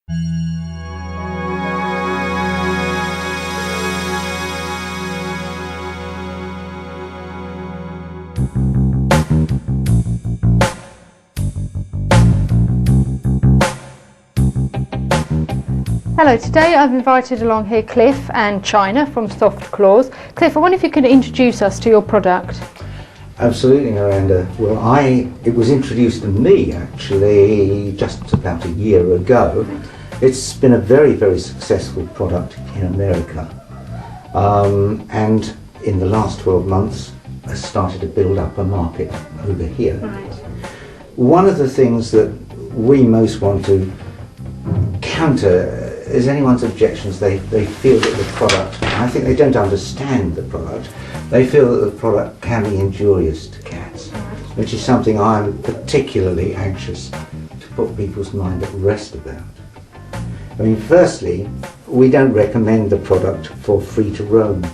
Hello, today I've invited along here Cliff and China from Soft Claws. Cliff, I wonder if you could introduce us to your product. Absolutely, Miranda. Well, it was introduced to me actually just about a year ago. It's been a very, very successful product in America, and in the last 12 months has started to build up a market over here. Right. One of the things that we most want to counter is anyone's objections. They feel that the product, I think they don't understand the product, they feel that the product can be injurious to cats, which is something I'm particularly anxious to put people's mind at rest about. I mean, firstly, we don't recommend the product for free-to-roam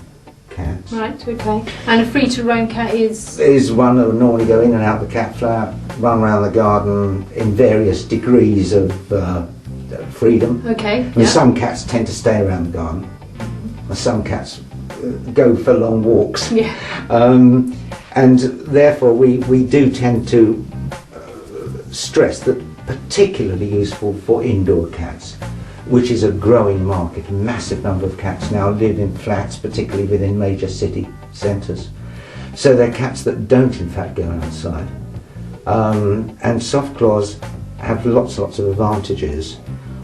cats. Right, okay. And a free-to-roam cat is? Is one that would normally go in and out the cat flap, run around the garden in various degrees of freedom. Okay. I mean, some cats tend to stay around the garden, and some cats go for long walks. Yeah. And therefore we do tend to stress that particularly useful for indoor cats, which is a growing market. A massive number of cats now live in flats, particularly within major city centres. So they're cats that don't in fact go outside. And Soft Claws have lots of advantages.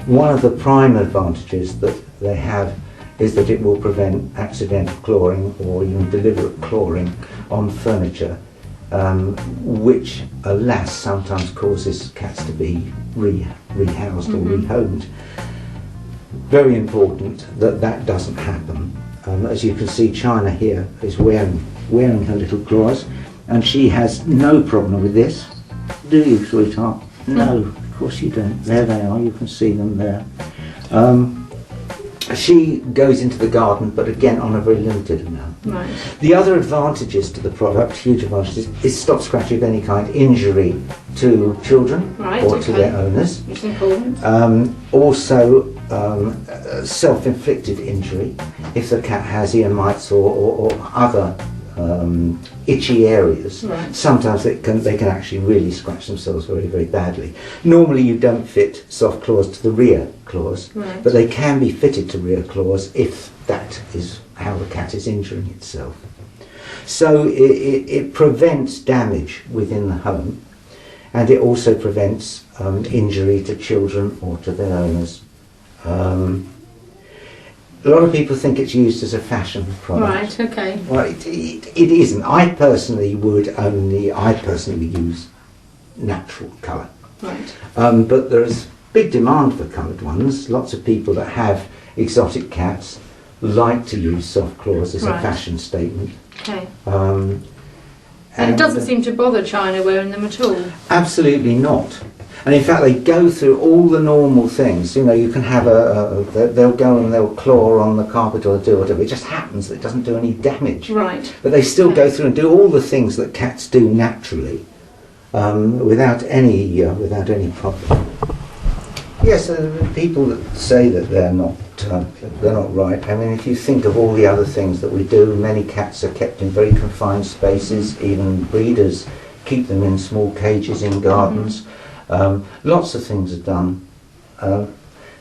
One of the prime advantages that they have is that it will prevent accidental clawing or even deliberate clawing on furniture, which alas sometimes causes cats to be rehoused or rehomed. Very important that that doesn't happen. As you can see, China here is wearing her little claws, and she has no problem with this. Do you, sweetheart? No, of course you don't. There they are, you can see them there. She goes into the garden, but again on a very limited amount. Right. The other advantages to the product, huge advantages, is stop scratch of any kind, injury to children or to their owners. It's important. Also self-inflicted injury, if the cat has ear mites or other itchy areas. Right. Sometimes they can actually really scratch themselves very, very badly. Normally you don't fit Soft Claws to the rear claws, right, but they can be fitted to rear claws if that is how the cat is injuring itself. So it prevents damage within the home, and it also prevents injury to children or to their owners. A lot of people think it's used as a fashion product. Right, okay. Well, it isn't. I personally use natural colour. Right. But there's big demand for coloured ones. Lots of people that have exotic cats like to use Soft Claws as a fashion statement. Okay. And it doesn't seem to bother China wearing them at all? Absolutely not. And in fact, they go through all the normal things. You know, you can have they'll go and they'll claw on the carpet or do whatever. It just happens that it doesn't do any damage. Right. But they still go through and do all the things that cats do naturally, without any problem. Yes, people that say that they're not right. I mean, if you think of all the other things that we do, many cats are kept in very confined spaces. Even breeders keep them in small cages in gardens. Lots of things are done.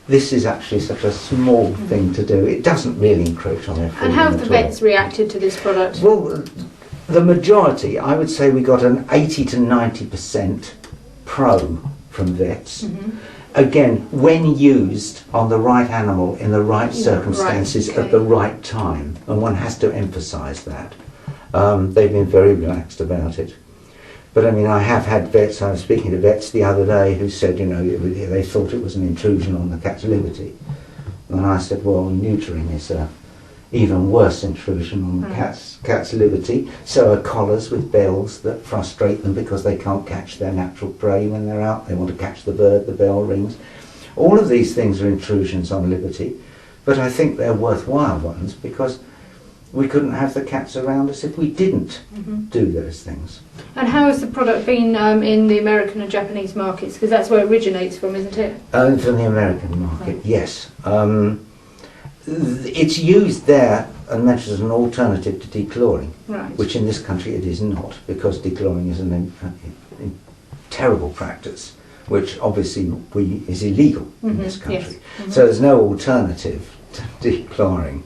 This is actually such a small thing to do. It doesn't really encroach on their freedom. And how have the vets reacted to this product? Well, the majority, I would say we got an 80 to 90% pro from vets. Again, when used on the right animal in the right circumstances at the right time, and one has to emphasise that. They've been very relaxed about it. But I mean, I have had vets, I was speaking to vets the other day who said, you know, they thought it was an intrusion on the cat's liberty. And I said, well, neutering is a even worse intrusion on the cat's liberty. So are collars with bells that frustrate them because they can't catch their natural prey when they're out. They want to catch the bird, the bell rings. All of these things are intrusions on liberty, but I think they're worthwhile ones because we couldn't have the cats around us if we didn't do those things. And how has the product been in the American and Japanese markets? Because that's where it originates from, isn't it? From the American market, Right. yes. It's used there and mentioned as an alternative to dechlawing, Right. which in this country it is not, because dechlawing is a terrible practice, which obviously is illegal in this country. Yes. So there's no alternative to dechlawing.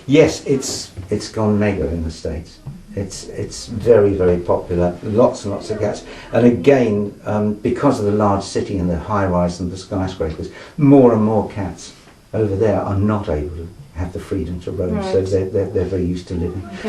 Yes, it's gone mega in the States. It's very, very popular. Lots and lots of cats. And again, because of the large city and the high rise and the skyscrapers, more and more cats over there are not able to have the freedom to roam. Right. So they're very used to living. Okay.